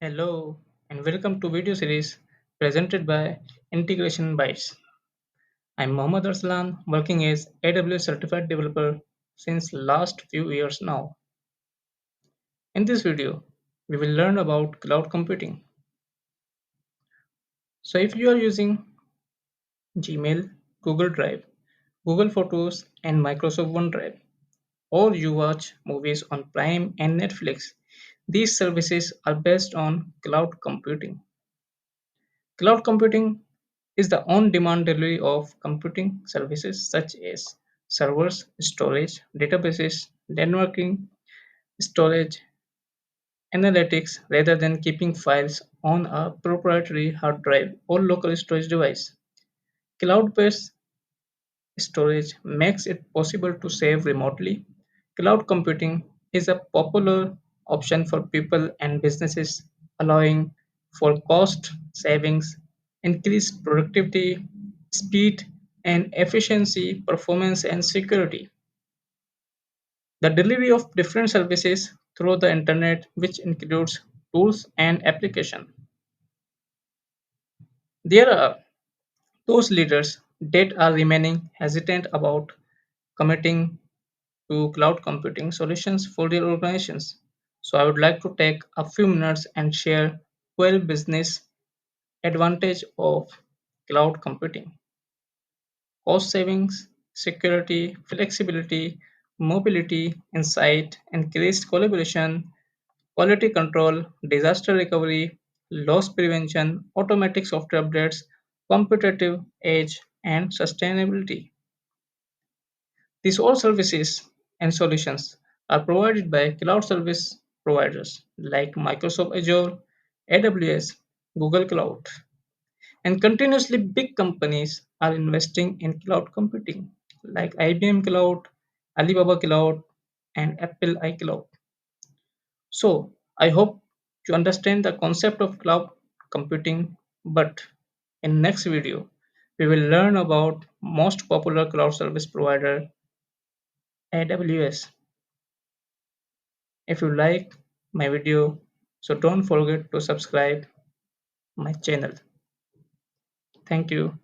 Hello and welcome to video series presented by Integration Bytes. I'm Mohammad Arslan working as AWS certified developer since last few years now. In this video, we will learn about cloud computing. So if you are using Gmail, Google Drive, Google Photos and Microsoft OneDrive, or you watch movies on Prime and Netflix, these services are based on cloud computing. Cloud computing is the on-demand delivery of computing services such as servers, storage, databases, networking, storage, analytics rather than keeping files on a proprietary hard drive or local storage device. Cloud-based storage makes it possible to save remotely. Cloud computing is a popular option for people and businesses, allowing for cost savings, increased productivity, speed and efficiency, performance, and security. The delivery of different services through the internet, which includes tools and application. There are those leaders that are remaining hesitant about committing to cloud computing solutions for their organizations. So I would like to take a few minutes and share 12 business advantage of cloud computing. Cost savings, security, flexibility, mobility, insight, increased collaboration, quality control, disaster recovery, loss prevention, automatic software updates, competitive edge, and sustainability. These all services and solutions are provided by cloud service providers like Microsoft Azure, AWS, Google Cloud. And continuously big companies are investing in cloud computing like IBM Cloud, Alibaba Cloud, and Apple iCloud. So I hope you understand the concept of cloud computing, but in next video we will learn about most popular cloud service provider AWS. If you like my video, so don't forget to subscribe my channel. Thank you.